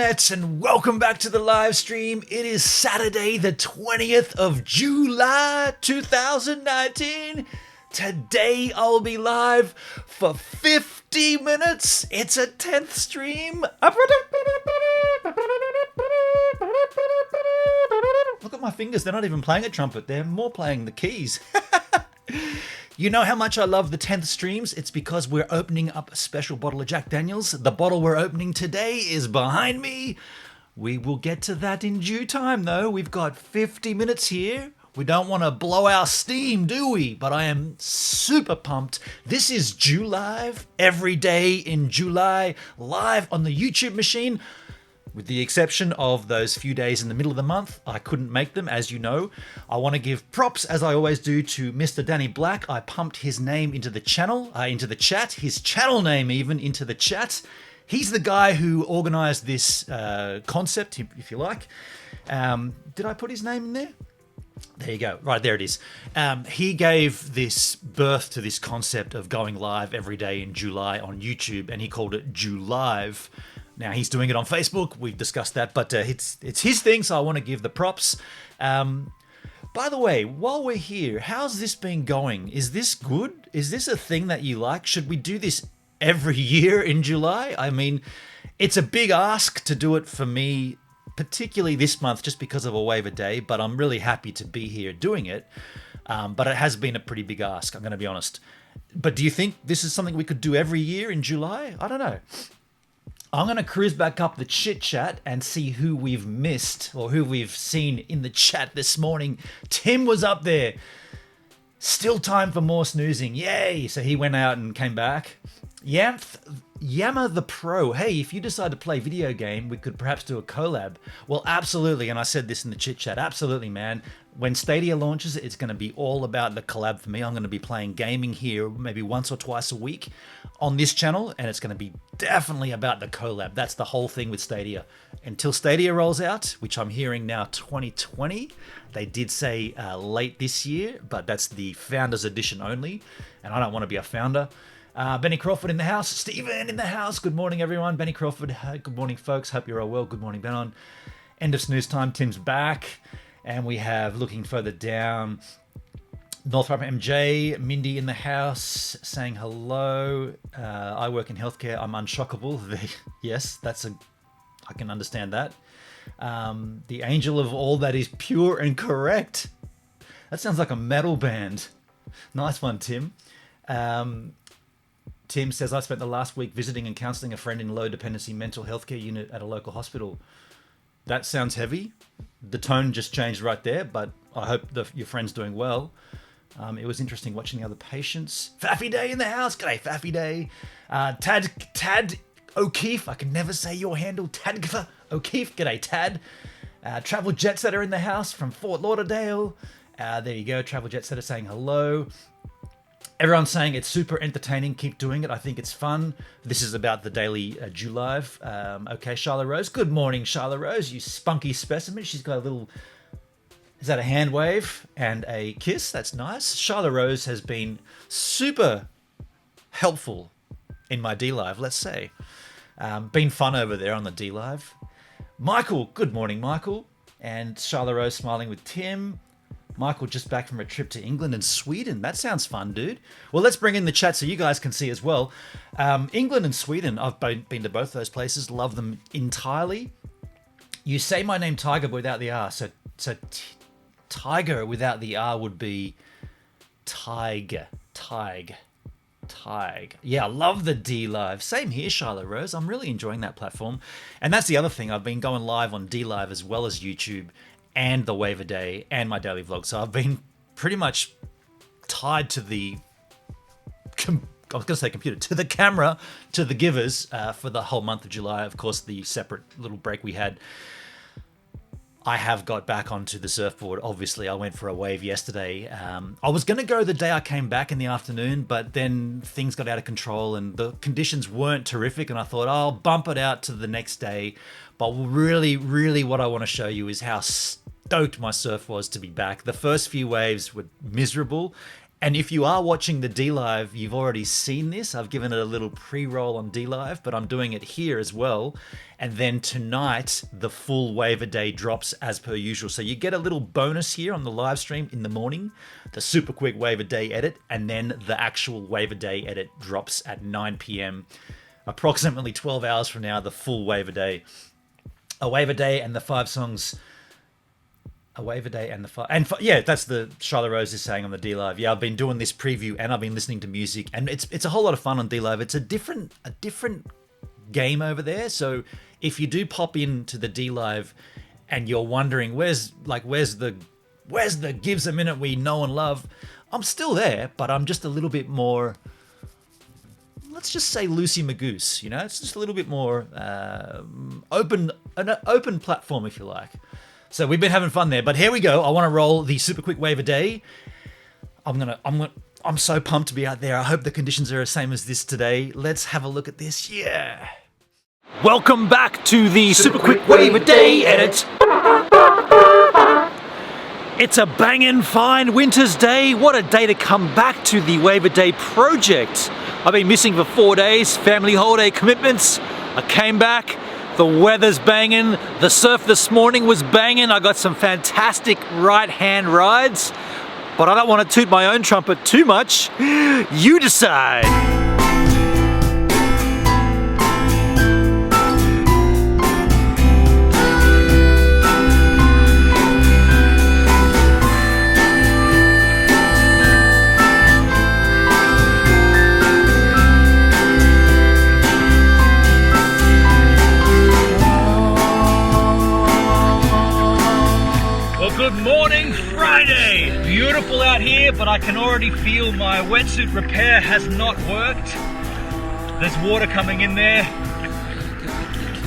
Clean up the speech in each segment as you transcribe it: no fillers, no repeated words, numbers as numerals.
internet, and welcome back to the live stream. It is Saturday the 20th of July 2019. Today I'll be live for 50 minutes. It's a 10th stream. Look at my fingers, they're not even playing a trumpet, they're more playing the keys. You know how much I love the 10th streams? It's because we're opening up a special bottle of Jack Daniels. The bottle we're opening today is behind me. We will get to that in due time, though. We've got 50 minutes here. We don't want to blow our steam, do we? But I am super pumped. This is July, every day in July, live on the YouTube machine. With the exception of those few days in the middle of the month, I couldn't make them, as you know. I want to give props, as I always do, to Mr. Danny Black. I pumped his name into the channel, into the chat, his channel name even into the chat. He's the guy who organized this concept, if you like. Did I put his name in there? There you go. Right, there it is. He gave this birth to this concept of going live every day in July on YouTube, and he called it Julive. Now, he's doing it on Facebook. We've discussed that, but it's his thing, so I want to give the props. By the way, while we're here, how's this been going? Is this good? Is this a thing that you like? Should we do this every year in July? I mean, it's a big ask to do it for me, particularly this month, just because of a waiver day, but I'm really happy to be here doing it. But it has been a pretty big ask, I'm going to be honest. But do you think this is something we could do every year in July? I don't know. I'm going to cruise back up the chit chat and see who we've missed or who we've seen in the chat this morning. Tim was up there. Still time for more snoozing. Yay. So he went out and came back. Yammer the Pro. Hey, if you decide to play video game, we could perhaps do a collab. Well, absolutely. And I said this in the chit chat. Absolutely, man. When Stadia launches, it's going to be all about the collab for me. I'm going to be playing gaming here maybe once or twice a week on this channel, and it's going to be definitely about the collab. That's the whole thing with Stadia. Until Stadia rolls out, which I'm hearing now 2020, they did say late this year, but that's the Founders Edition only, and I don't want to be a founder. Benny Crawford in the house. Stephen in the house. Good morning, everyone. Benny Crawford. Good morning, folks. Hope you're all well. Good morning, Benon. End of snooze time. Tim's back. And we have, looking further down, Northrop MJ, Mindy in the house, saying hello. I work in healthcare. I'm unshockable. Yes, I can understand that. The angel of all that is pure and correct. That sounds like a metal band. Nice one, Tim. Tim says, I spent the last week visiting and counselling a friend in low dependency mental health care unit at a local hospital. That sounds heavy. The tone just changed right there, but I hope your friend's doing well. It was interesting watching the other patients. Faffy Day in the house. G'day, Faffy Day. Tad O'Keefe. I can never say your handle. Tad O'Keefe. G'day, Tad. Travel Jet Setter in the house from Fort Lauderdale. There you go. Travel Jet Setter saying hello. Everyone's saying it's super entertaining. Keep doing it. I think it's fun. This is about the daily Julive. Okay, Charlotte Rose. Good morning, Charlotte Rose. You spunky specimen. She's got a little... Is that a hand wave and a kiss? That's nice. Charlotte Rose has been super helpful in my D-Live, let's say. Been fun over there on the D-Live. Michael. Good morning, Michael. And Charlotte Rose smiling with Tim. Michael just back from a trip to England and Sweden. That sounds fun, dude. Well, let's bring in the chat so you guys can see as well. England and Sweden, I've been to both those places. Love them entirely. You say my name Tiger but without the R. So Tiger without the R would be Tig. Yeah, I love the D-Live. Same here, Charlotte Rose. I'm really enjoying that platform. And that's the other thing. I've been going live on D-Live as well as YouTube and the waiver day and my daily vlog. So I've been pretty much tied to the, I was going to say computer, to the camera, to the givers for the whole month of July. Of course, the separate little break we had. I have got back onto the surfboard. Obviously, I went for a wave yesterday. I was going to go the day I came back in the afternoon, but then things got out of control and the conditions weren't terrific. And I thought, I'll bump it out to the next day. But really, really what I want to show you is how stoked my surf was to be back. The first few waves were miserable, And if you are watching the D Live, you've already seen this. I've given it a little pre-roll on D Live, but I'm doing it here as well. And then tonight, the full wave a day drops as per usual. So you get a little bonus here on the live stream in the morning, the super quick wave a day edit, and then the actual wave a day edit drops at 9 p.m. Approximately 12 hours from now, the full wave a day. A wave a day and the 5 songs. A wave a day and the 5. And yeah, that's the Charlotte Rose is saying on the D Live. Yeah, I've been doing this preview and I've been listening to music, and it's a whole lot of fun on D Live. It's a different game over there. So if you do pop into the D Live and you're wondering where's the Gives a Minute we know and love, I'm still there, but I'm just a little bit more, let's just say Lucy Magoose, you know? It's just a little bit more an open platform, if you like. So we've been having fun there, but here we go. I want to roll the super quick wave a day. I'm so pumped to be out there. I hope the conditions are the same as this today. Let's have a look at this. Yeah. Welcome back to the super quick wave a day edit. It's a bangin' fine winter's day. What a day to come back to the wave a day project. I've been missing for 4 days, family holiday commitments. I came back. The weather's banging, the surf this morning was banging, I got some fantastic right-hand rides, but I don't want to toot my own trumpet too much. You decide. Good morning, Friday! Beautiful out here, but I can already feel my wetsuit repair has not worked. There's water coming in there.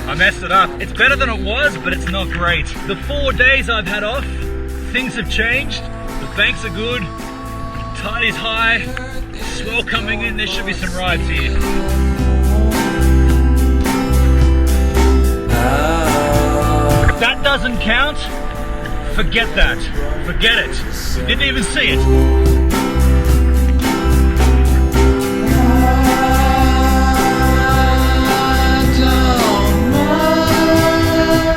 I messed it up. It's better than it was, but it's not great. The 4 days I've had off, things have changed. The banks are good, tide is high, swell coming in, there should be some rides here. If that doesn't count, forget that. Forget it. You didn't even see it.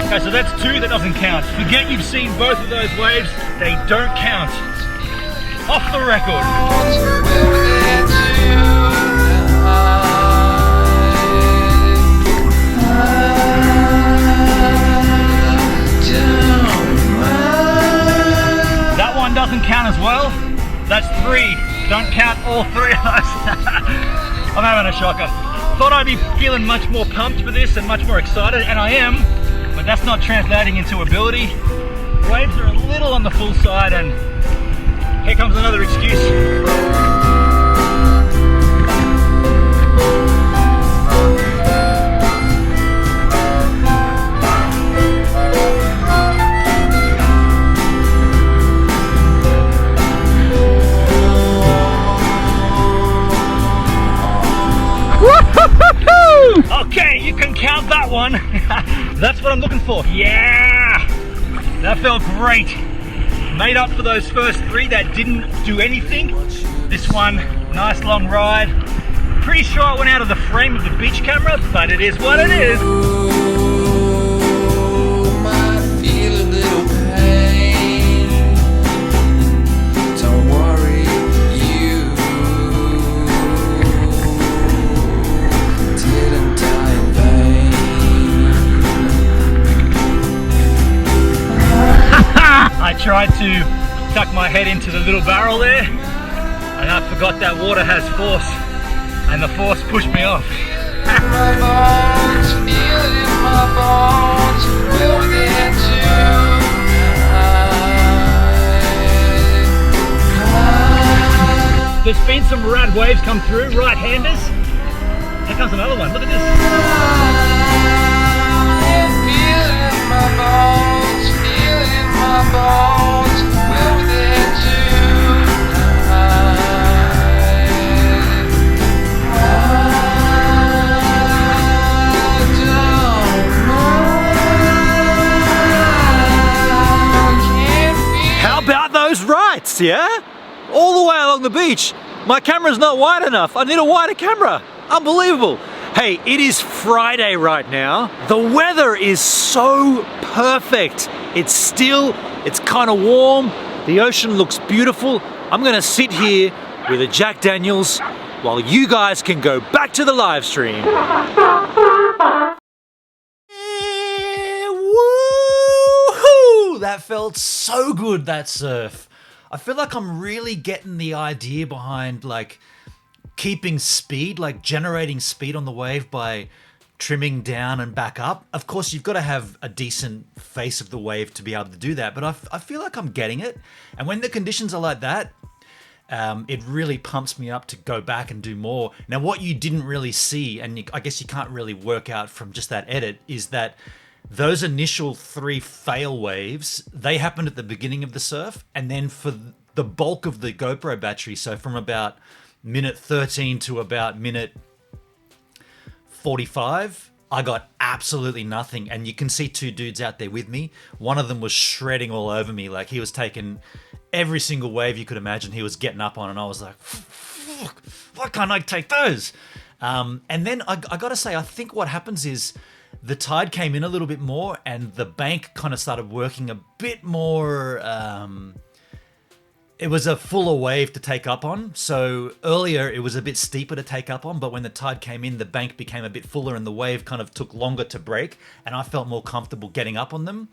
Okay, so that's 2, that doesn't count. Forget you've seen both of those waves, they don't count. Off the record. Doesn't count as well. That's 3. Don't count all 3 of those. I'm having a shocker. Thought I'd be feeling much more pumped for this and much more excited, and I am, but that's not translating into ability. Waves are a little on the full side, and here comes another excuse. Okay, you can count that one. That's what I'm looking for. Yeah! That felt great. Made up for those first 3 that didn't do anything. This one, nice long ride. Pretty sure I went out of the frame of the beach camera, but it is what it is. I tried to tuck my head into the little barrel there, and I forgot that water has force, and the force pushed me off. There's been some rad waves come through, right-handers. Here comes another one, look at this. How about those rights, yeah? all the way along the beach. My camera's not wide enough. I need a wider camera. Unbelievable. Hey, it is Friday right now. The weather is so perfect. It's still, it's kind of warm. The ocean looks beautiful. I'm gonna sit here with a Jack Daniels while you guys can go back to the live stream. Woohoo! That felt so good, that surf. I feel like I'm really getting the idea behind like keeping speed, like generating speed on the wave by trimming down and back up. Of course, you've got to have a decent face of the wave to be able to do that, but I feel like I'm getting it. And when the conditions are like that, it really pumps me up to go back and do more. Now, what you didn't really see, and I guess you can't really work out from just that edit, is that those initial 3 fail waves, they happened at the beginning of the surf, and then for the bulk of the GoPro battery, so from about minute 13 to about minute 45, I got absolutely nothing. And you can see 2 dudes out there with me. One of them was shredding all over me. Like, he was taking every single wave you could imagine he was getting up on, and I was like, fuck, why can't I take those? And then I gotta say, I think what happens is the tide came in a little bit more, and the bank kind of started working a bit more. It was a fuller wave to take up on. So earlier it was a bit steeper to take up on, but when the tide came in, the bank became a bit fuller and the wave kind of took longer to break, and I felt more comfortable getting up on them.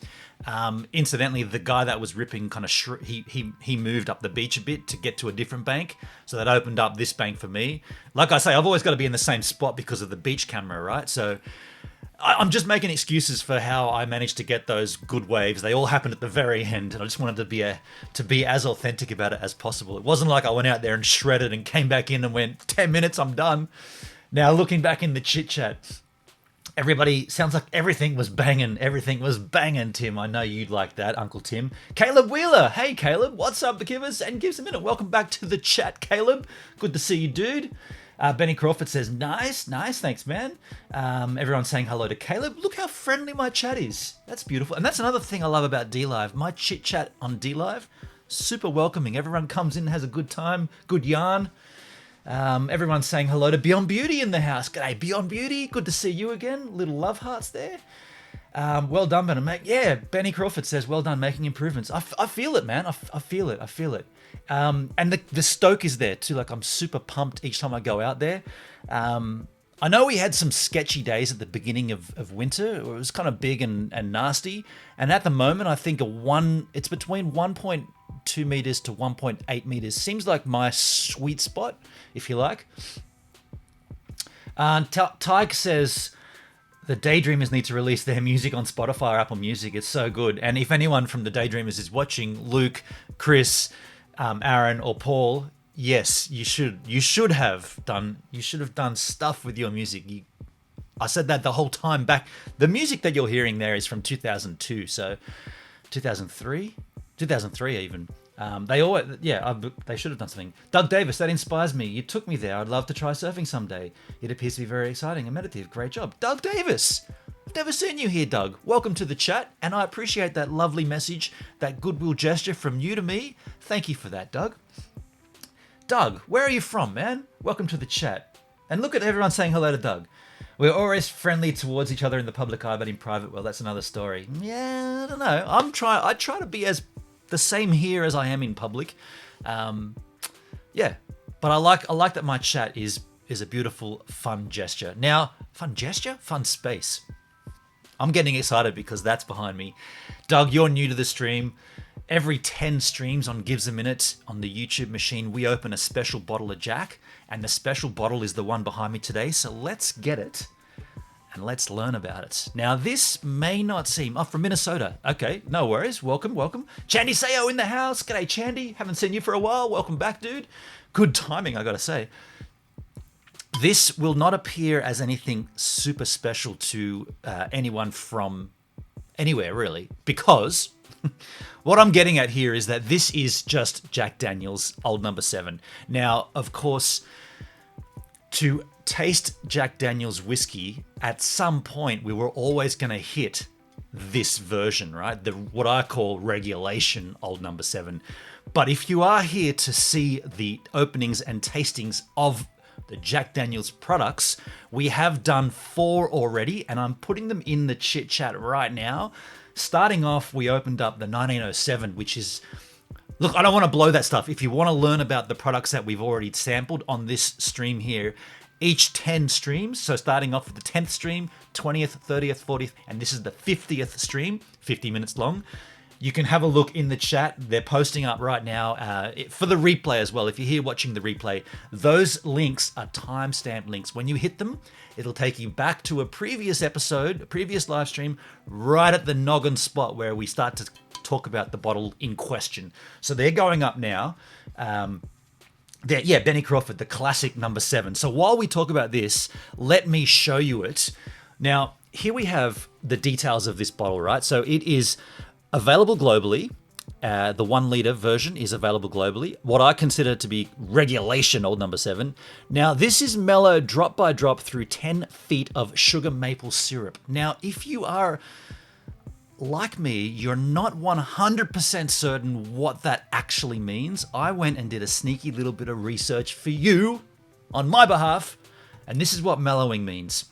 Incidentally, the guy that was ripping kind of he moved up the beach a bit to get to a different bank, so that opened up this bank for me. Like I say, I've always got to be in the same spot because of the beach camera, right? So I'm just making excuses for how I managed to get those good waves. They all happened at the very end, and I just wanted to be as authentic about it as possible. It wasn't like I went out there and shredded and came back in and went, 10 minutes, I'm done. Now, looking back in the chit-chat, everybody sounds like everything was banging. Everything was banging, Tim. I know you'd like that, Uncle Tim. Caleb Wheeler. Hey, Caleb. What's up, the Givers? And give us a minute. Welcome back to the chat, Caleb. Good to see you, dude. Benny Crawford says, nice, thanks, man. Everyone's saying hello to Caleb. Look how friendly my chat is. That's beautiful. And that's another thing I love about D-Live. My chit-chat on D-Live, super welcoming. Everyone comes in, has a good time, good yarn. Everyone's saying hello to Beyond Beauty in the house. G'day, Beyond Beauty. Good to see you again. Little love hearts there. Well done, Benny. Yeah, Benny Crawford says, well done, making improvements. I feel it, man. I feel it. And the stoke is there too. Like, I'm super pumped each time I go out there. I know we had some sketchy days at the beginning of winter. It was kind of big and nasty. And at the moment, I think it's between 1.2 meters to 1.8 meters. Seems like my sweet spot, if you like. Tyke says, the Daydreamers need to release their music on Spotify or Apple Music. It's so good. And if anyone from the Daydreamers is watching, Luke, Chris, Aaron, or Paul, yes, you should have done stuff with your music. I said that the whole time back. The music that you're hearing there is from 2002, so 2003 even. They should have done something. Doug Davis, that inspires me. You took me there. I'd love to try surfing someday. It appears to be very exciting and meditative. Great job. Doug Davis. I've never seen you here, Doug. Welcome to the chat, and I appreciate that lovely message, that goodwill gesture from you to me. Thank you for that, Doug. Doug, where are you from, man? Welcome to the chat. And look at everyone saying hello to Doug. We're always friendly towards each other in the public eye, but in private, well, that's another story. Yeah, I don't know. I try to be as the same here as I am in public. Yeah, but I like that my chat is a beautiful, fun gesture. Now, fun gesture? Fun space. I'm getting excited because that's behind me. Doug, you're new to the stream. Every 10 streams on Gives a Minute on the YouTube machine, we open a special bottle of Jack, and the special bottle is the one behind me today, so let's get it and let's learn about it. Now, this may not seem... Oh, from Minnesota. Okay, no worries. Welcome. Chandy Sayo in the house. G'day, Chandy. Haven't seen you for a while. Welcome back, dude. Good timing, I gotta say. This will not appear as anything super special to anyone from anywhere, really, because what I'm getting at here is that this is just Jack Daniels Old Number 7. Now, of course, to taste Jack Daniels whiskey, at some point we were always going to hit this version, right? What I call regulation Old Number 7. But if you are here to see the openings and tastings of the Jack Daniel's products, we have done 4 already, and I'm putting them in the chit chat right now. Starting off, we opened up the 1907, which is... Look, I don't want to blow that stuff. If you want to learn about the products that we've already sampled on this stream here, each 10 streams, so starting off with the 10th stream, 20th, 30th, 40th, and this is the 50th stream, 50 minutes long. You can have a look in the chat. They're posting up right now for the replay as well. If you're here watching the replay, those links are timestamp links. When you hit them, it'll take you back to a previous episode, a previous live stream, right at the noggin spot where we start to talk about the bottle in question. So they're going up now. Benny Crawford, the classic number 7. So while we talk about this, let me show you it. Now, here we have the details of this bottle, right? So it is available globally. The 1 litre version is available globally. What I consider to be regulation Old Number 7. Now, this is mellowed drop by drop through 10 feet of sugar maple syrup. Now, if you are like me, you're not 100% certain what that actually means. I went and did a sneaky little bit of research for you on my behalf, and this is what mellowing means.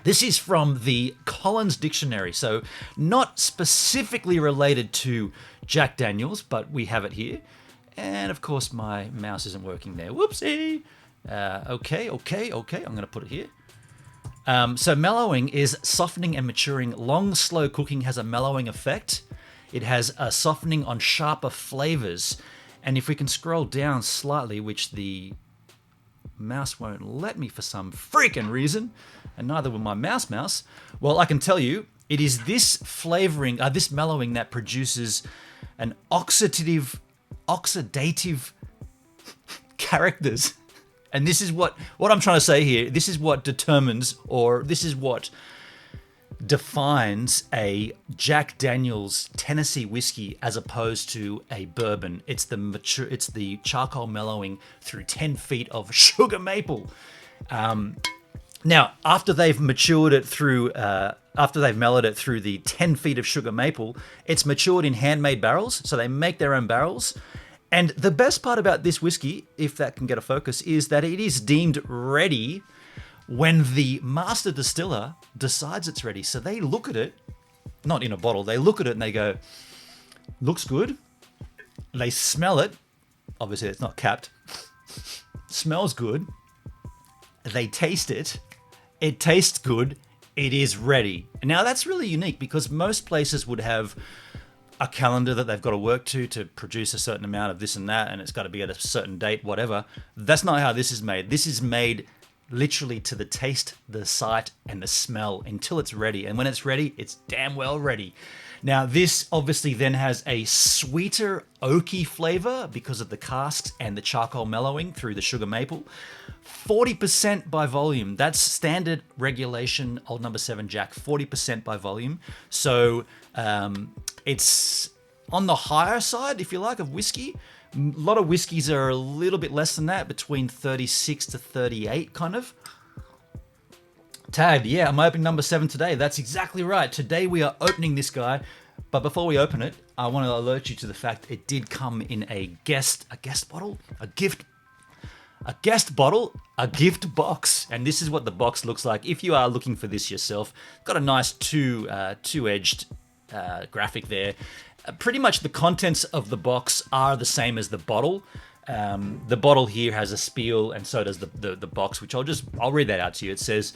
This is from the Collins Dictionary, so not specifically related to Jack Daniels, but we have it here. And of course, my mouse isn't working there. Whoopsie. Okay. I'm going to put it here. So mellowing is softening and maturing. Long, slow cooking has a mellowing effect. It has a softening on sharper flavors. And if we can scroll down slightly, which the mouse won't let me for some freaking reason, and neither will my mouse. Well, I can tell you, it is this flavoring, this mellowing that produces an oxidative characters. And this is what I'm trying to say here. This is what determines, or this is what defines a Jack Daniel's Tennessee whiskey as opposed to a bourbon. It's the charcoal mellowing through 10 feet of sugar maple. Now, after they've mellowed it through the 10 feet of sugar maple, it's matured in handmade barrels. So they make their own barrels. And the best part about this whiskey, if that can get a focus, is that it is deemed ready when the master distiller decides it's ready. So they look at it, not in a bottle, they look at it and they go, looks good. They smell it. Obviously, it's not capped. Smells good. They taste it. It tastes good. It is ready. Now, that's really unique because most places would have a calendar that they've got to work to produce a certain amount of this and that, and it's got to be at a certain date, whatever. That's not how this is made. This is made literally to the taste, the sight, and the smell until it's ready. And when it's ready, it's damn well ready. Now, this obviously then has a sweeter, oaky flavor because of the casks and the charcoal mellowing through the sugar maple. 40% by volume. That's standard regulation Old Number 7 Jack, 40% by volume. So it's on the higher side, if you like, of whiskey. A lot of whiskeys are a little bit less than that, between 36 to 38 kind of. Tagged, yeah, I'm opening number 7 today. That's exactly right. Today we are opening this guy. But before we open it, I want to alert you to the fact it did come in a gift box, and this is what the box looks like. If you are looking for this yourself, got a nice two-edged graphic there. Pretty much the contents of the box are the same as the bottle. The bottle here has a spiel, and so does the box, which I'll read that out to you. It says,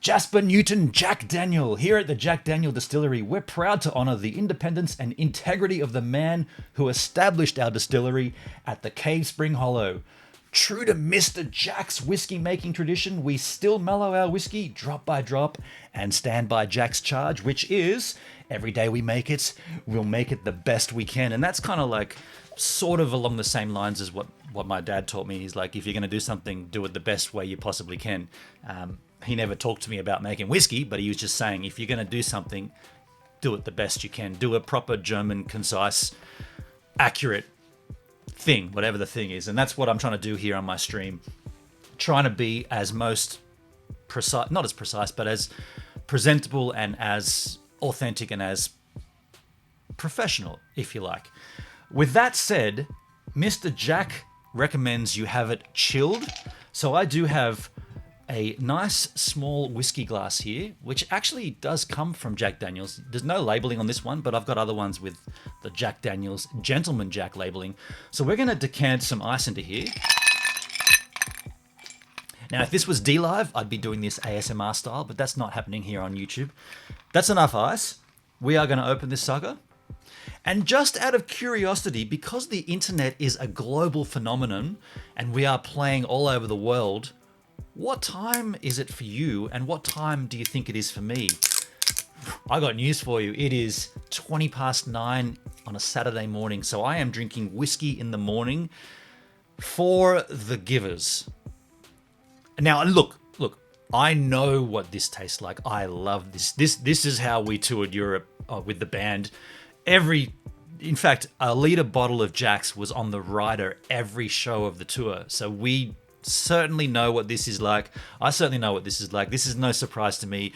Jasper Newton Jack Daniel. Here at the Jack Daniel Distillery, we're proud to honor the independence and integrity of the man who established our distillery at the Cave Spring Hollow. True to Mr. Jack's whiskey making tradition, we still mellow our whiskey drop by drop and stand by Jack's charge, which is every day we make it, we'll make it the best we can. And that's kind of like sort of along the same lines as what my dad taught me. He's like, if you're going to do something, do it the best way you possibly can. He never talked to me about making whiskey, but he was just saying, if you're going to do something, do it the best you can. Do a proper German, concise, accurate thing, whatever the thing is. And that's what I'm trying to do here on my stream. Trying to be as most precise, not as precise, but as presentable and as authentic and as professional, if you like. With that said, Mr. Jack recommends you have it chilled. So I do have a nice small whiskey glass here, which actually does come from Jack Daniels. There's no labeling on this one, but I've got other ones with the Jack Daniels Gentleman Jack labeling. So we're going to decant some ice into here. Now, if this was D-Live, I'd be doing this ASMR style, but that's not happening here on YouTube. That's enough ice. We are going to open this sucker. And just out of curiosity, because the internet is a global phenomenon and we are playing all over the world, what time is it for you and what time do you think it is for me? I got news for you. It is 20 past 9 on a Saturday morning, so I am drinking whiskey in the morning for the givers. Now, look, I know what this tastes like. I love this. This is how we toured Europe with the band. In fact, a liter bottle of Jack's was on the rider every show of the tour. So we certainly know what this is like. I certainly know what this is like. This is no surprise to me,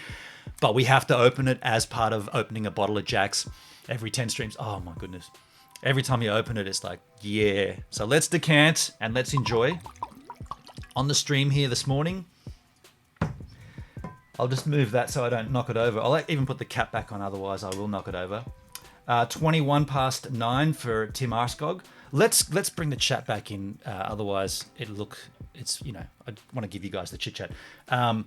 but we have to open it as part of opening a bottle of Jack's every 10 streams. Oh my goodness. Every time you open it, it's like, yeah. So let's decant and let's enjoy. On the stream here this morning, I'll just move that so I don't knock it over. I'll even put the cap back on, otherwise I will knock it over. 21 past 9 for Tim Arskog. Let's bring the chat back in, otherwise I want to give you guys the chit chat. I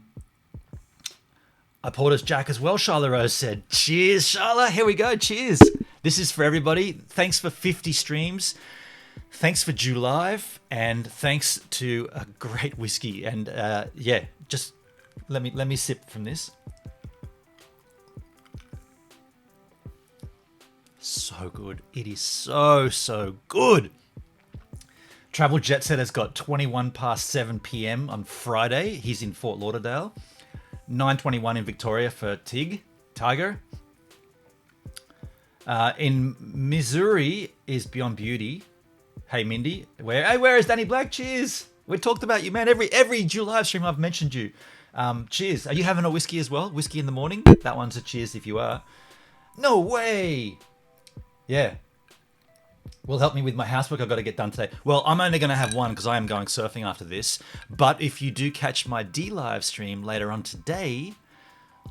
poured us Jack as well. Charlotte Rose said, cheers, Charlotte. Here we go. Cheers. This is for everybody. Thanks for 50 streams. Thanks for July, and thanks to a great whiskey. And just let me sip from this. So good. It is so good. Travel Jet Set has got 21 past 7 p.m. on Friday. He's in Fort Lauderdale. 9:21 in Victoria for Tiger. In Missouri is Beyond Beauty. Hey Mindy, where is Danny Black? Cheers. We talked about you, man. Every July stream I've mentioned you. Cheers. Are you having a whiskey as well? Whiskey in the morning? That one's a cheers if you are. No way. Yeah. Will help me with my housework I've got to get done today. Well, I'm only going to have one because I am going surfing after this. But if you do catch my D-Live stream later on today,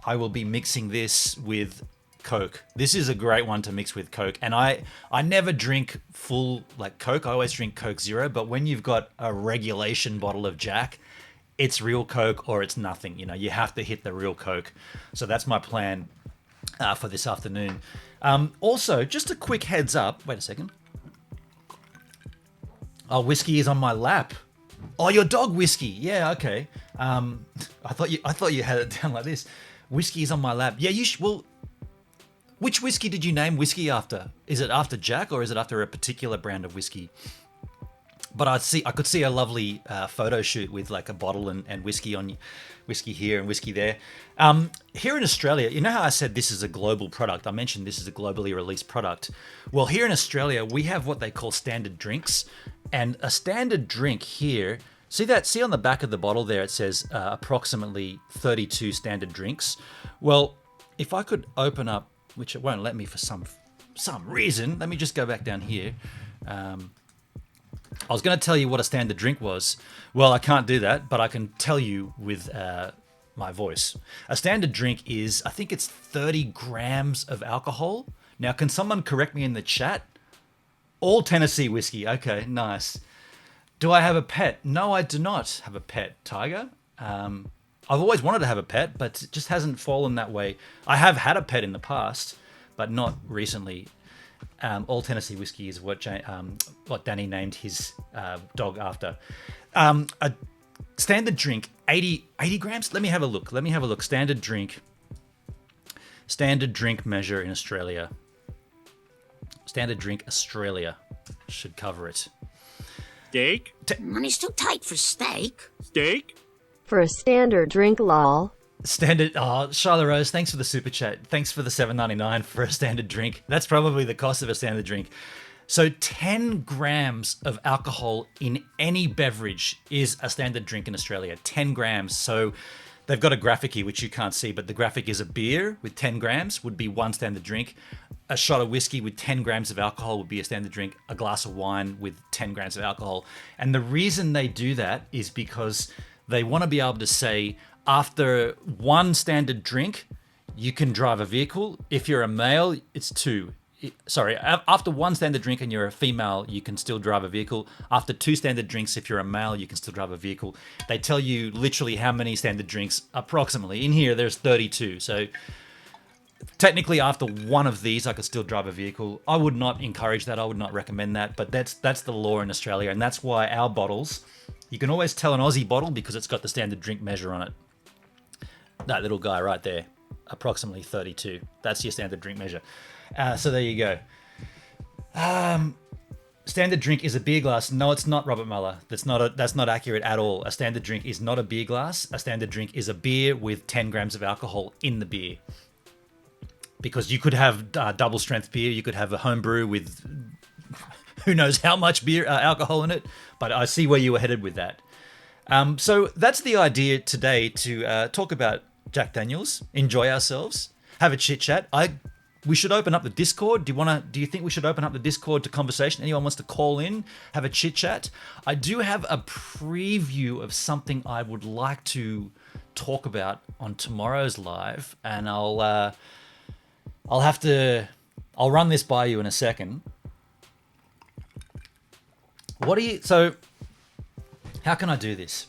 I will be mixing this with Coke. This is a great one to mix with Coke. And I never drink full like Coke. I always drink Coke Zero. But when you've got a regulation bottle of Jack, it's real Coke or it's nothing. You know, you have to hit the real Coke. So that's my plan for this afternoon. Also, just a quick heads up. Wait a second. Oh, whiskey is on my lap. Oh, your dog whiskey. Yeah, okay. I thought you had it down like this. Whiskey is on my lap. Yeah, well, which whiskey did you name whiskey after? Is it after Jack or is it after a particular brand of whiskey? But I could see a lovely photo shoot with like a bottle and whiskey here and whiskey there. Here in Australia, you know how I said this is a global product? I mentioned this is a globally released product. Well, here in Australia, we have what they call standard drinks. And a standard drink here, see on the back of the bottle there, it says approximately 32 standard drinks. Well, if I could open up, which it won't let me for some reason, let me just go back down here. I was going to tell you what a standard drink was. Well, I can't do that, but I can tell you with my voice. A standard drink is, I think it's 30 grams of alcohol. Now, can someone correct me in the chat? All Tennessee whiskey. Okay, nice. Do I have a pet? No, I do not have a pet, Tiger. I've always wanted to have a pet, but it just hasn't fallen that way. I have had a pet in the past, but not recently. All Tennessee whiskey is what Danny named his dog after. A standard drink, 80 grams? Let me have a look. Standard drink measure in Australia. Standard drink Australia should cover it. Steak? Money's too tight for steak. Steak? For a standard drink, lol. Standard. Oh, Charlotte Rose, thanks for the super chat. Thanks for the $7.99 for a standard drink. That's probably the cost of a standard drink. So 10 grams of alcohol in any beverage is a standard drink in Australia. 10 grams. So they've got a graphic here which you can't see, but the graphic is a beer with 10 grams would be one standard drink. A shot of whiskey with 10 grams of alcohol would be a standard drink. A glass of wine with 10 grams of alcohol. And the reason they do that is because they want to be able to say, after one standard drink, you can drive a vehicle. If you're a male, it's two. Sorry, after one standard drink and you're a female, you can still drive a vehicle. After two standard drinks, if you're a male, you can still drive a vehicle. They tell you literally how many standard drinks approximately. In here, there's 32. So technically, after one of these, I could still drive a vehicle. I would not encourage that. I would not recommend that. But that's the law in Australia. And that's why our bottles, you can always tell an Aussie bottle because it's got the standard drink measure on it. That little guy right there, approximately 32. That's your standard drink measure. So there you go. Standard drink is a beer glass. No, it's not, Robert Muller. That's not accurate at all. A standard drink is not a beer glass. A standard drink is a beer with 10 grams of alcohol in the beer. Because you could have double strength beer. You could have a home brew with who knows how much beer alcohol in it. But I see where you were headed with that. So that's the idea today, to talk about Jack Daniels, enjoy ourselves, have a chit chat. We should open up the Discord. Do you think we should open up the Discord to conversation? Anyone wants to call in, have a chit chat? I do have a preview of something I would like to talk about on tomorrow's live, and I'll run this by you in a second. So how can I do this?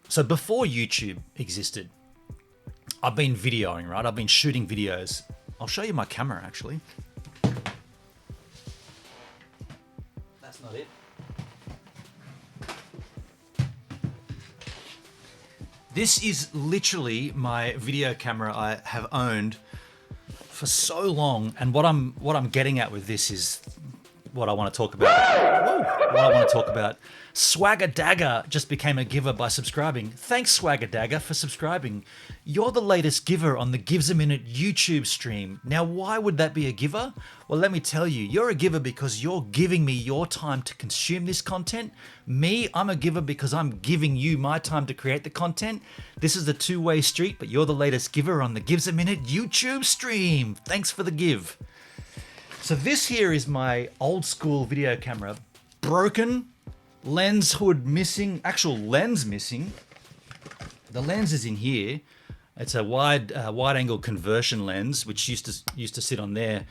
So before YouTube existed, I've been videoing, right? I've been shooting videos. I'll show you my camera, actually. That's not it. This is literally my video camera I have owned for so long, and what I'm getting at with this is what I want to talk about. Swagger Dagger just became a giver by subscribing. Thanks, Swagger Dagger, for subscribing. You're the latest giver on the Gives a Minute YouTube stream. Now, why would that be a giver? Well, let me tell you, you're a giver because you're giving me your time to consume this content. Me, I'm a giver because I'm giving you my time to create the content. This is a two-way street, but you're the latest giver on the Gives a Minute YouTube stream. Thanks for the give. So this here is my old school video camera. Broken, lens hood missing, actual lens missing. The lens is in here. It's a wide angle conversion lens, which used to sit on there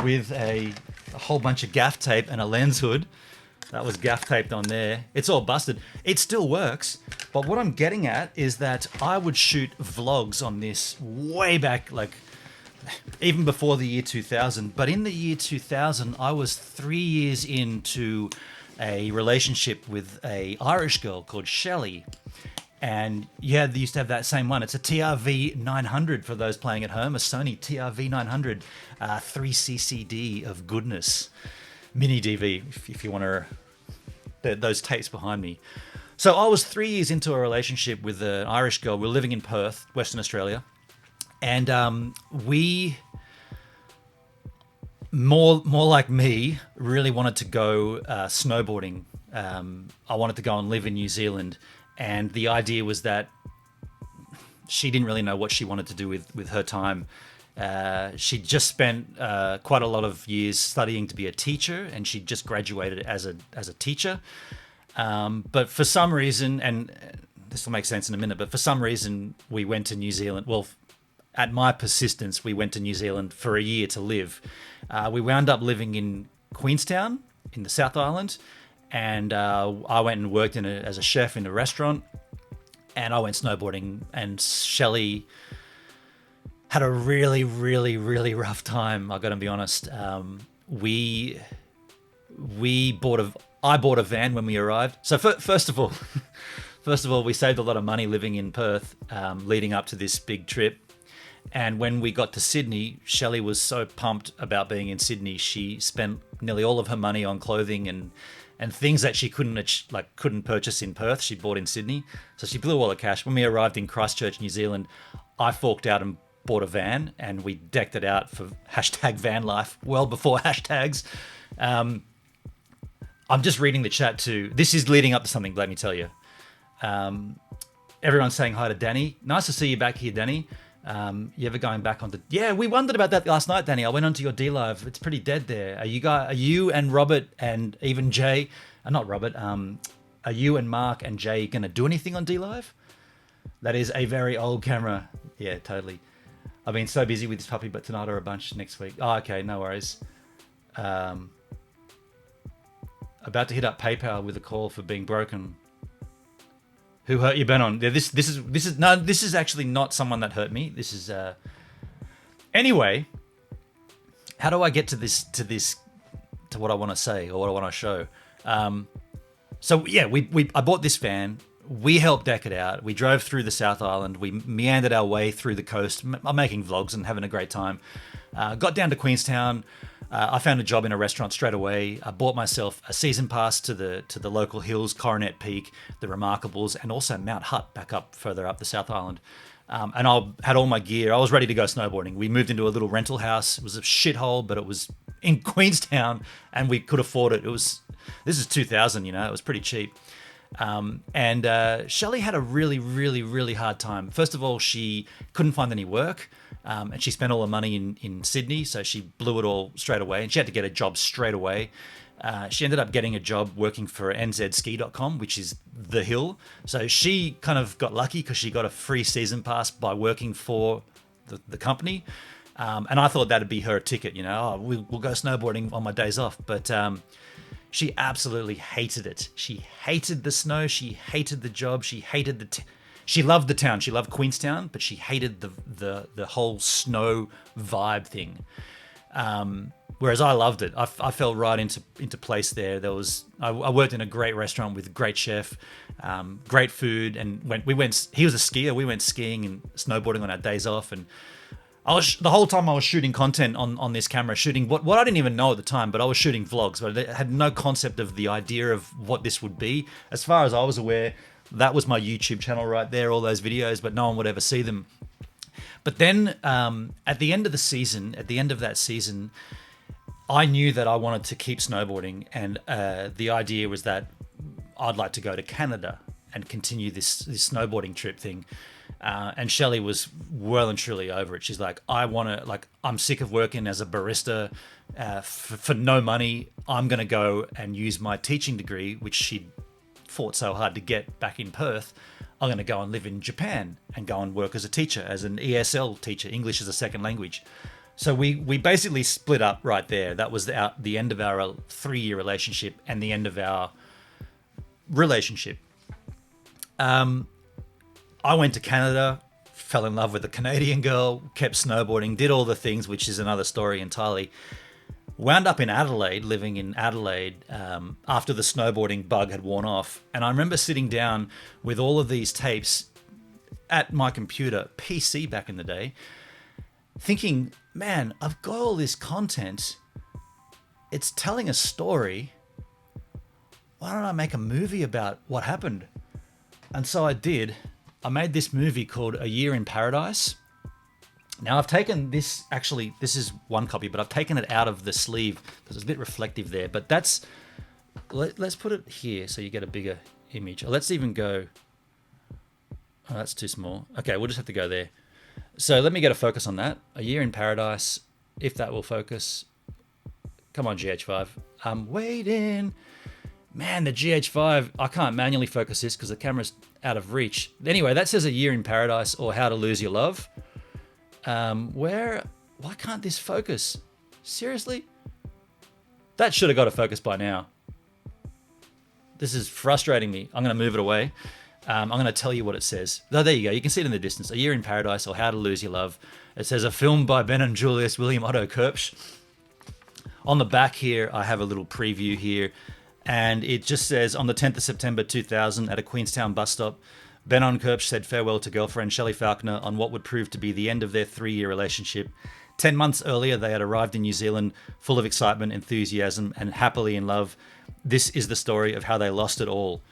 with a whole bunch of gaff tape and a lens hood. That was gaff taped on there. It's all busted. It still works. But what I'm getting at is that I would shoot vlogs on this way back, like even before the year 2000. But in the year 2000, I was 3 years into a relationship with a Irish girl called Shelley. And yeah, they used to have that same one. It's a TRV 900 for those playing at home, a Sony TRV 900, 3CCD of goodness. Mini DV, if you want to, those tapes behind me. So I was 3 years into a relationship with an Irish girl. We were living in Perth, Western Australia. And we, more like me, really wanted to go snowboarding. I wanted to go and live in New Zealand. And the idea was that she didn't really know what she wanted to do with her time. She just spent quite a lot of years studying to be a teacher, and she just graduated as a teacher. But for some reason, and this will make sense in a minute, but for some reason we went to New Zealand. Well, at my persistence, we went to New Zealand for a year to live. We wound up living in Queenstown in the South Island, and I went and worked as a chef in a restaurant, and I went snowboarding, and Shelley had a really, really, really rough time. I got to be honest. I bought a van when we arrived. So first of all, we saved a lot of money living in Perth, leading up to this big trip. And when we got to Sydney, Shelley was so pumped about being in Sydney. She spent nearly all of her money on clothing and things that she couldn't purchase in Perth. She bought in Sydney. So she blew all the cash. When we arrived in Christchurch, New Zealand, I forked out and bought a van, and we decked it out for #vanlife, well before hashtags. I'm just reading the chat too. This is leading up to something, let me tell you. everyone's saying hi to Danny. Nice to see you back here, Danny. You ever going back onto? Yeah, we wondered about that last night, Danny. I went onto your D Live. It's pretty dead there. Are you and Robert and even Jay? Not Robert. Are you and Mark and Jay gonna do anything on D Live? That is a very old camera. Yeah, totally. I've been so busy with this puppy, but tonight or a bunch next week. Oh, okay, no worries. About to hit up PayPal with a call for being broken. Who hurt you, Benon? Yeah, this is actually not someone that hurt me. This is anyway. How do I get to what I want to say or what I want to show? So yeah, I bought this van. We helped deck it out. We drove through the South Island. We meandered our way through the coast. I'm making vlogs and having a great time. Got down to Queenstown. I found a job in a restaurant straight away. I bought myself a season pass to the local hills, Coronet Peak, the Remarkables, and also Mount Hutt back up further up the South Island. And I had all my gear. I was ready to go snowboarding. We moved into a little rental house. It was a shithole, but it was in Queenstown, and we could afford it. This is 2000, it was pretty cheap. And Shelley had a really, really, really hard time. First of all, she couldn't find any work, and she spent all her money in Sydney, so she blew it all straight away, and she had to get a job straight away. She ended up getting a job working for nzski.com, which is the hill. So she kind of got lucky because she got a free season pass by working for the company. And I thought that'd be her ticket, we'll go snowboarding on my days off. But she absolutely hated it. She hated the snow. She hated the job. She hated she loved the town. She loved Queenstown, but she hated the whole snow vibe thing. Whereas I loved it. I fell right into place there. I worked in a great restaurant with a great chef, great food, and he was a skier. We went skiing and snowboarding on our days off, and the whole time I was shooting content on this camera, shooting what I didn't even know at the time, but I was shooting vlogs, but I had no concept of the idea of what this would be. As far as I was aware, that was my YouTube channel right there, all those videos, but no one would ever see them. But then at the end of that season, I knew that I wanted to keep snowboarding, and the idea was that I'd like to go to Canada and continue this snowboarding trip thing. And Shelley was well and truly over it. She's like, I'm sick of working as a barista for no money. I'm going to go and use my teaching degree, which she fought so hard to get back in Perth. I'm going to go and live in Japan and go and work as a teacher, as an ESL teacher, English as a second language. So we basically split up right there. That was the end of our 3-year relationship and the end of our relationship. I went to Canada, fell in love with a Canadian girl, kept snowboarding, did all the things, which is another story entirely. Wound up in Adelaide, living in Adelaide, after the snowboarding bug had worn off. And I remember sitting down with all of these tapes at my computer, PC back in the day, thinking, man, I've got all this content. It's telling a story. Why don't I make a movie about what happened? And so I did. I made this movie called A Year in Paradise. Now I've taken this, actually, this is one copy, but I've taken it out of the sleeve because it's a bit reflective there. But let's put it here so you get a bigger image. Or let's even go, oh, that's too small. Okay, we'll just have to go there. So let me get a focus on that. A Year in Paradise, if that will focus. Come on, GH5. I'm waiting. Man, the GH5, I can't manually focus this because the camera's out of reach. Anyway, that says A Year in Paradise or How to Lose Your Love. Why can't this focus? Seriously? That should have got a focus by now. This is frustrating me. I'm going to move it away. I'm going to tell you what it says. Oh, there you go. You can see it in the distance. A Year in Paradise or How to Lose Your Love. It says a film by Ben and Julius William Otto Kirpsch. On the back here, I have a little preview here. And it just says, on the 10th of September 2000 at a Queenstown bus stop, Benon Kirpsch said farewell to girlfriend Shelley Falconer on what would prove to be the end of their 3-year relationship. 10 months earlier, they had arrived in New Zealand full of excitement, enthusiasm, and happily in love. This is the story of how they lost it all.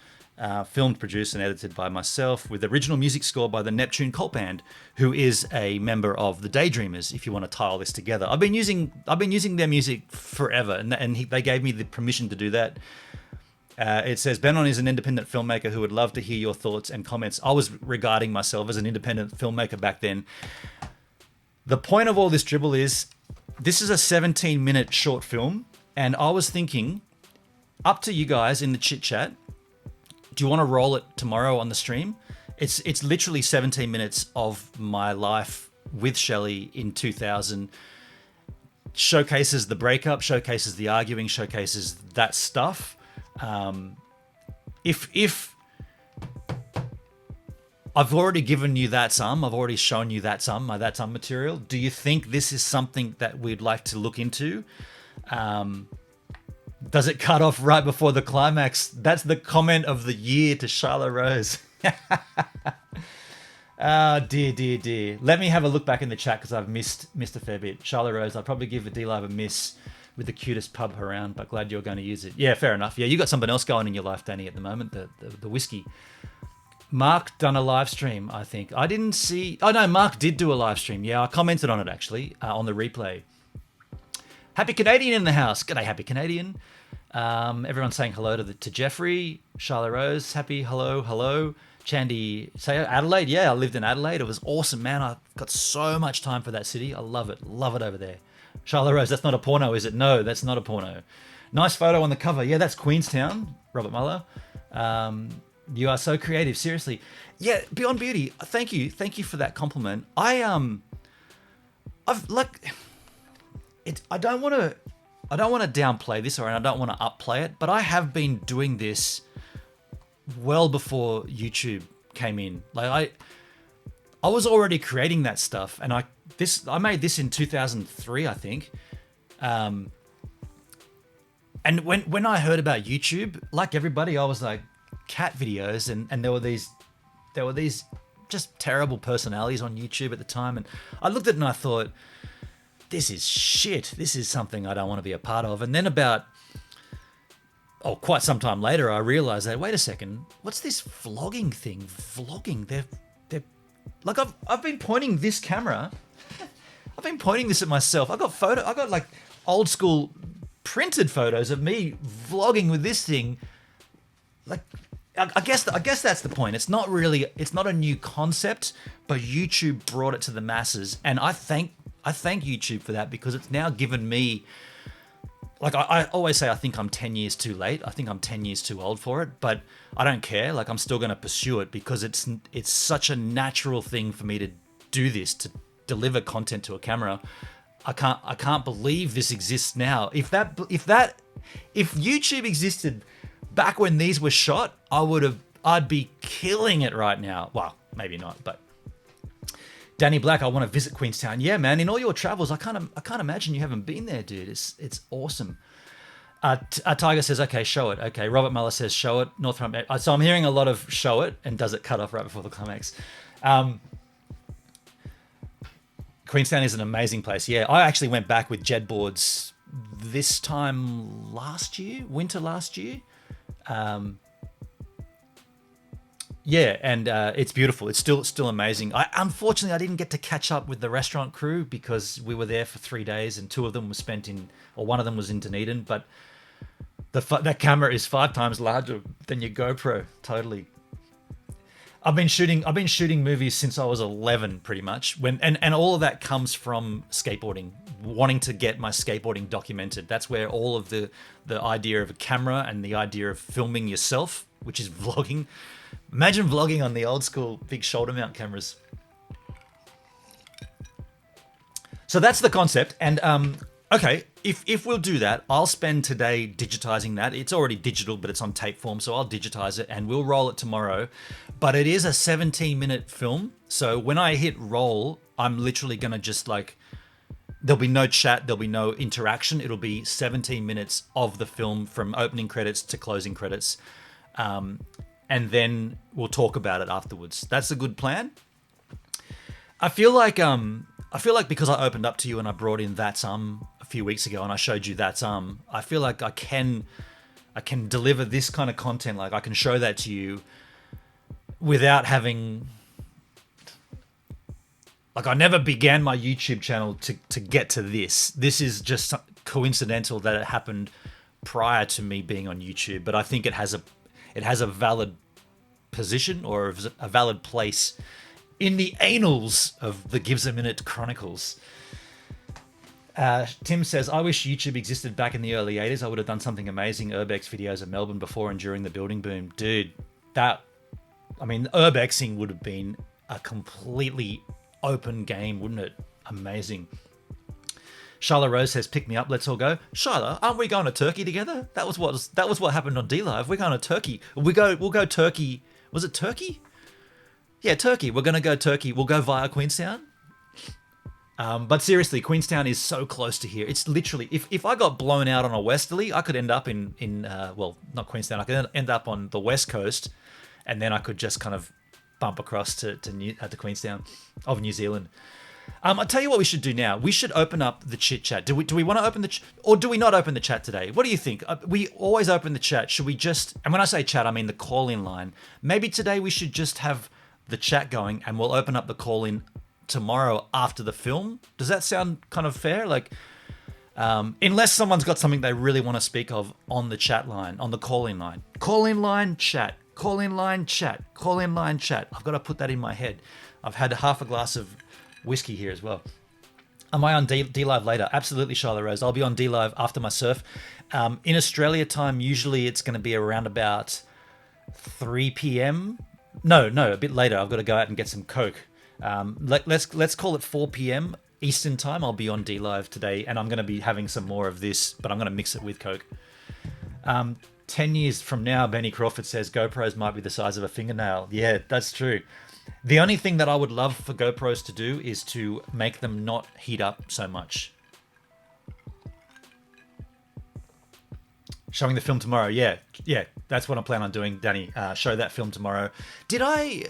Filmed, produced, and edited by myself, with original music score by the Neptune Cult Band, who is a member of the Daydreamers. If you want to tie all this together, I've been using their music forever, and they gave me the permission to do that. It says, Benon is an independent filmmaker who would love to hear your thoughts and comments. I was regarding myself as an independent filmmaker back then. The point of all this dribble is, this is a 17-minute short film, and I was thinking, up to you guys in the chit chat, do you want to roll it tomorrow on the stream? It's literally 17 minutes of my life with Shelley in 2000. Showcases the breakup, showcases the arguing, showcases that stuff. If I've already given you that sum, I've already shown you that sum, my that sum material. Do you think this is something that we'd like to look into? Does it cut off right before the climax? That's the comment of the year to Charlotte Rose. Dear. Let me have a look back in the chat because I've missed a fair bit. Charlotte Rose, I'd probably give the D-Live a miss with the cutest pub around, but glad you're going to use it. Yeah, fair enough. Yeah, you got something else going in your life, Danny, at the moment, the whiskey. Mark done a live stream, I think. I didn't see... Oh, no, Mark did do a live stream. Yeah, I commented on it, actually, on the replay. Happy Canadian in the house. G'day, Happy Canadian. Everyone's saying hello to Jeffrey. Charlotte Rose, happy, hello. Chandy, say Adelaide. Yeah, I lived in Adelaide. It was awesome, man. I've got so much time for that city. I love it over there. Charlotte Rose, that's not a porno, is it? No, that's not a porno. Nice photo on the cover. Yeah, that's Queenstown, Robert Muller. You are so creative, seriously. Yeah, Beyond Beauty, thank you for that compliment. I don't want to downplay this, or I don't want to upplay it, but I have been doing this well before YouTube came in. Like I was already creating that stuff, and I made this in 2003, I think. And when I heard about YouTube, like everybody, I was like, cat videos, and there were these just terrible personalities on YouTube at the time, and I looked at it and I thought, this is shit. This is something I don't want to be a part of. And then quite some time later, I realized that, wait a second, what's this vlogging thing? Vlogging, they're like, I've been pointing this camera, I've been pointing this at myself. I got like old school printed photos of me vlogging with this thing. Like, I guess that's the point. It's not a new concept, but YouTube brought it to the masses, and I thank YouTube for that, because it's now given me, like, I always say I think I'm 10 years too late. I think I'm 10 years too old for it, but I don't care. Like, I'm still going to pursue it because it's such a natural thing for me to do this, to deliver content to a camera. I can't believe this exists now. If YouTube existed back when these were shot, I'd be killing it right now. Well, maybe not, but Danny Black, I want to visit Queenstown. Yeah, man, in all your travels, I can't imagine you haven't been there, dude. It's awesome. Tiger says, okay, show it. Okay, Robert Muller says, show it. Northrop. So I'm hearing a lot of show it, and does it cut off right before the climax? Queenstown is an amazing place. Yeah, I actually went back with Jed boards this time winter last year. Yeah, and it's beautiful. It's still amazing. Unfortunately, I didn't get to catch up with the restaurant crew because we were there for 3 days, and one of them was in Dunedin. But that camera is 5 times larger than your GoPro. Totally. I've been shooting movies since I was 11, pretty much. And all of that comes from skateboarding, wanting to get my skateboarding documented. That's where all of the idea of a camera and the idea of filming yourself, which is vlogging. Imagine vlogging on the old school big shoulder mount cameras. So that's the concept. And okay, if we'll do that, I'll spend today digitizing that. It's already digital, but it's on tape form, so I'll digitize it and we'll roll it tomorrow. But it is a 17-minute film, so when I hit roll, I'm literally gonna just like, there'll be no chat, there'll be no interaction. It'll be 17 minutes of the film from opening credits to closing credits. And then we'll talk about it afterwards. That's a good plan. I feel like because I opened up to you and I brought in That's a few weeks ago and I showed you That's I feel like I can deliver this kind of content. Like, I can show that to you without having, like, I never began my YouTube channel to get to this. This is just coincidental that it happened prior to me being on YouTube, but I think it has a valid position or a valid place in the annals of the Gives a Minute Chronicles. Tim says, I wish YouTube existed back in the early 80s. I would have done something amazing. Urbex videos of Melbourne before and during the building boom. Dude, Urbexing would have been a completely open game, wouldn't it? Amazing. Shyla Rose says, pick me up, let's all go. Shyla, aren't we going to Turkey together? That was what happened on D-Live. We're going to Turkey. We'll go Turkey. Was it Turkey? Yeah, Turkey. We're going to go Turkey. We'll go via Queenstown. But seriously, Queenstown is so close to here. It's literally, if I got blown out on a westerly, I could end up in not Queenstown. I could end up on the west coast, and then I could just kind of bump across to Queenstown of New Zealand. I'll tell you what we should do now. We should open up the chit chat. Do we want to open or do we not open the chat today? What do you think? We always open the chat. Should we just? And when I say chat, I mean the call-in line. Maybe today we should just have the chat going, and we'll open up the call-in tomorrow after the film. Does that sound kind of fair? Like, unless someone's got something they really want to speak of on the chat line, on the call-in line. Call-in line chat. Call-in line chat. Call-in line chat. I've got to put that in my head. I've had half a glass of whiskey here as well. Am I on D-Live later? Absolutely, Shyla Rose. I'll be on D-Live after my surf. In Australia time, usually it's going to be around about 3 p.m. No, a bit later. I've got to go out and get some Coke. Let's call it 4 p.m. Eastern time. I'll be on D-Live today, and I'm going to be having some more of this, but I'm going to mix it with Coke. 10 years from now, Benny Crawford says GoPros might be the size of a fingernail. Yeah, that's true. The only thing that I would love for GoPros to do is to make them not heat up so much. Showing the film tomorrow. Yeah, that's what I plan on doing, Danny. Show that film tomorrow. Danny,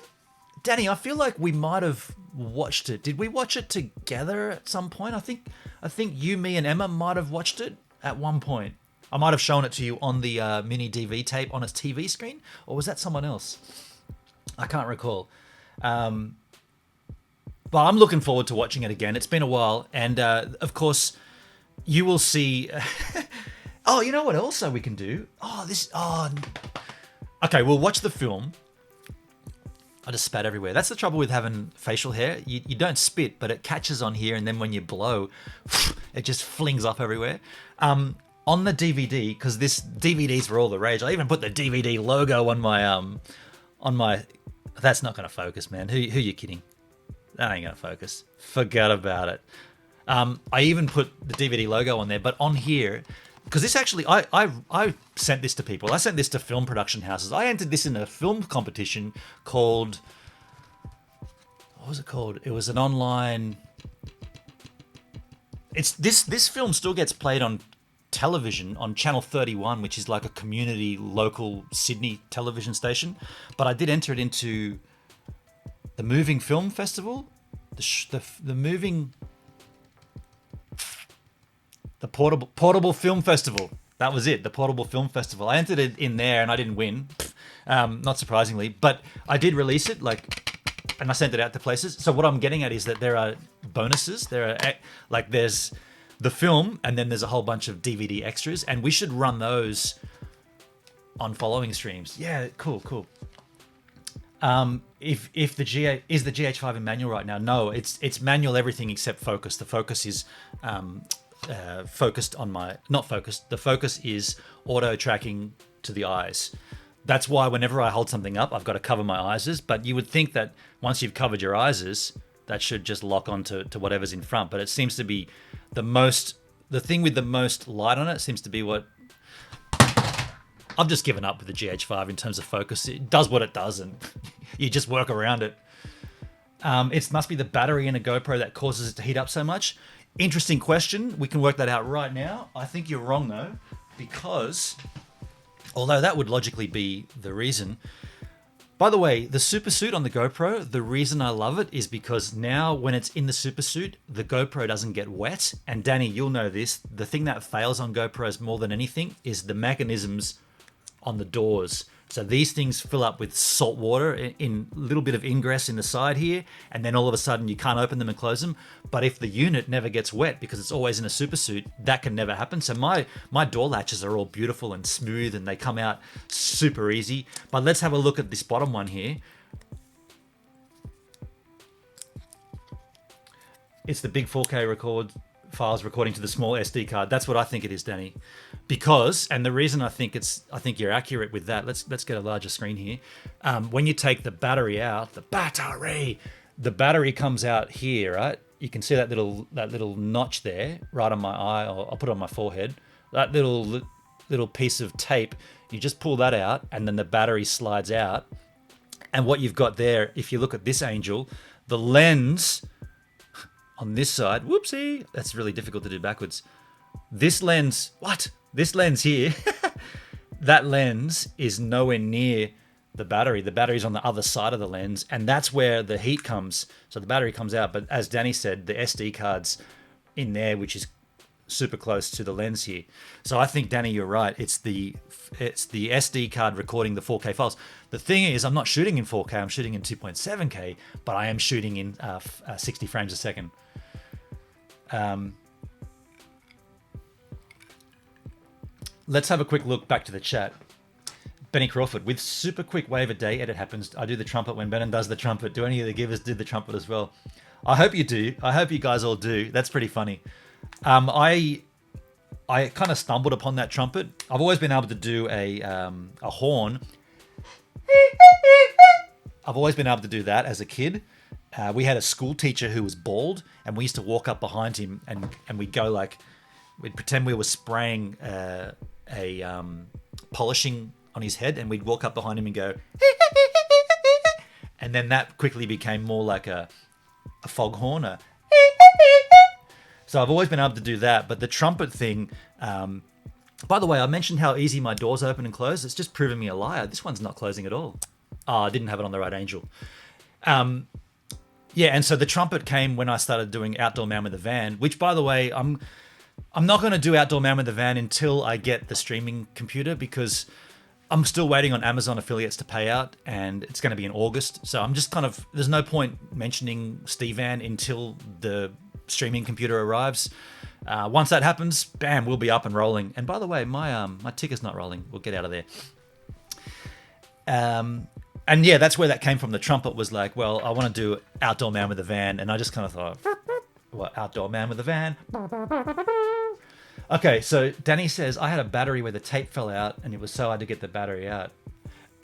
I feel like we might have watched it. Did we watch it together at some point? I think you, me, and Emma might have watched it at one point. I might have shown it to you on the mini DV tape on a TV screen, or was that someone else? I can't recall. But I'm looking forward to watching it again. It's been a while, and of course, you will see. Oh, you know what? Also, we can do. Okay, we'll watch the film. I just spat everywhere. That's the trouble with having facial hair. You don't spit, but it catches on here, and then when you blow, it just flings up everywhere. On the DVD, because this DVDs were all the rage. I even put the DVD logo on my. That's not going to focus, man. Who you kidding? That ain't going to focus. Forget about it. I even put the DVD logo on there, but on here, because this actually, I sent this to people. I sent this to film production houses. I entered this in a film competition called, what was it called? It was an online. It's this film still gets played on television on Channel 31, which is like a community local Sydney television station, but I did enter it into the Moving Film Festival, the Portable Film Festival. That was it, the Portable Film Festival. I entered it in there and I didn't win, not surprisingly, but I did release it, and I sent it out to places. So what I'm getting at is that there are bonuses. There's the film, and then there's a whole bunch of DVD extras, and we should run those on following streams. Yeah, cool. If the GH5 in manual right now? No, it's manual everything except focus. The focus is focused on the focus is auto tracking to the eyes. That's why whenever I hold something up, I've got to cover my eyes. But you would think that once you've covered your eyes, that should just lock on to whatever's in front. But it seems to be the thing with the most light on it seems to be what I've just given up with the GH5 in terms of focus. It does what it does, and you just work around it. It must be the battery in a GoPro that causes it to heat up so much. Interesting question. We can work that out right now. I think you're wrong though, because although that would logically be the reason. By the way, the super suit on the GoPro, the reason I love it is because now when it's in the super suit, the GoPro doesn't get wet. And Danny, you'll know this. The thing that fails on GoPros more than anything is the mechanisms on the doors. So these things fill up with salt water in a little bit of ingress in the side here, and then all of a sudden you can't open them and close them. But if the unit never gets wet because it's always in a super suit, that can never happen. So my door latches are all beautiful and smooth, and they come out super easy. But let's have a look at this bottom one here. It's the big 4K files recording to the small SD card. That's what I think it is, Danny. Because, and the reason I think you're accurate with that. Let's get a larger screen here. When you take the battery out, the battery comes out here, right? You can see that little notch there, right on my eye. Or I'll put it on my forehead. That little piece of tape. You just pull that out, and then the battery slides out. And what you've got there, if you look at this angel, the lens on this side, whoopsie, that's really difficult to do backwards. This lens here, that lens is nowhere near the battery. The battery's on the other side of the lens, and that's where the heat comes. So the battery comes out, but as Danny said, the SD card's in there, which is super close to the lens here. So I think, Danny, you're right. It's the SD card recording the 4K files. The thing is, I'm not shooting in 4K. I'm shooting in 2.7K, but I am shooting in 60 frames a second. Let's have a quick look back to the chat. Benny Crawford, with super quick wave a day edit happens. I do the trumpet when Benon does the trumpet. Do any of the givers do the trumpet as well? I hope you do. I hope you guys all do. That's pretty funny. I kind of stumbled upon that trumpet. I've always been able to do a horn. I've always been able to do that as a kid. We had a school teacher who was bald, and we used to walk up behind him and we'd go like, we'd pretend we were spraying polishing on his head, and we'd walk up behind him and go, and then that quickly became more like a foghorn. So I've always been able to do that. But the trumpet thing, by the way, I mentioned how easy my doors open and close. It's just proving me a liar. This one's not closing at all. Oh, I didn't have it on the right angel. Yeah, and so the trumpet came when I started doing Outdoor Man with a Van, which, by the way, I'm not going to do Outdoor Man with a Van until I get the streaming computer, because I'm still waiting on Amazon affiliates to pay out, and it's going to be in August. So I'm just there's no point mentioning Steve Van until the streaming computer arrives. Once that happens, bam, we'll be up and rolling. And by the way, my ticker's not rolling. We'll get out of there. And yeah, that's where that came from. The trumpet was like, well, I want to do Outdoor Man with a Van, and I just kind of thought, what, Outdoor Man with a Van? Okay, so Danny says, I had a battery where the tape fell out, and it was so hard to get the battery out.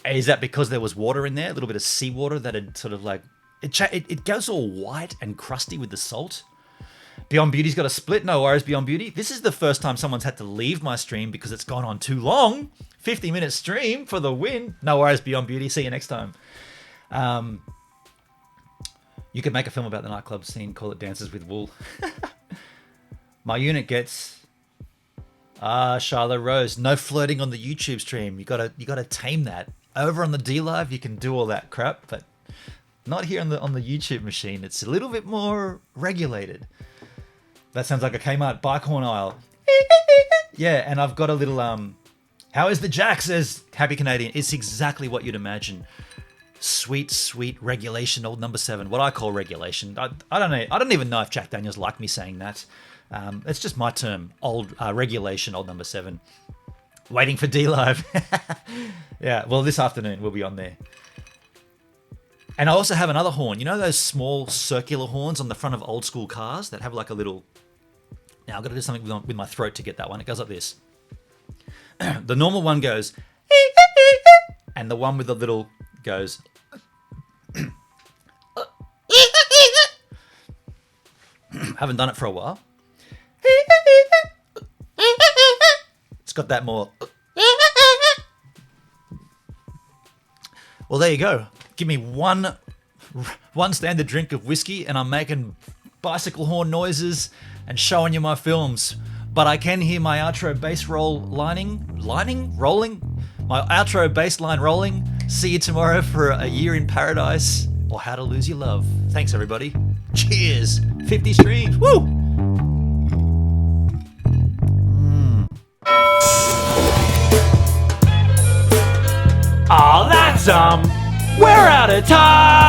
Is that because there was water in there? A little bit of seawater that had sort of like... It goes all white and crusty with the salt. Beyond Beauty's got a split. No worries, Beyond Beauty. This is the first time someone's had to leave my stream because it's gone on too long. 50-minute stream for the win. No worries, Beyond Beauty. See you next time. You could make a film about the nightclub scene, call it Dances with Wool. My unit gets... Charlotte Rose. No flirting on the YouTube stream. You gotta tame that. Over on the D Live, you can do all that crap, but not here on the YouTube machine. It's a little bit more regulated. That sounds like a Kmart bike horn aisle. Yeah, and I've got a little how is the Jack, says Happy Canadian. It's exactly what you'd imagine. Sweet, sweet regulation, old number 7. What I call regulation. I don't know. I don't even know if Jack Daniels like me saying that. It's just my term. Old regulation, old number 7. Waiting for D Live. Yeah, well, this afternoon we'll be on there. And I also have another horn. You know those small circular horns on the front of old school cars that have like a little... Now I've got to do something with my throat to get that one. It goes like this. The normal one goes... And the one with the little goes... Haven't done it for a while. It's got that more... Well, there you go. Give me one standard drink of whiskey and I'm making bicycle horn noises and showing you my films. But I can hear my outro bass rolling? My outro bass line rolling. See you tomorrow for A Year in Paradise or How to Lose Your Love. Thanks, everybody. Cheers. 50 streams. Woo! some. We're out of time.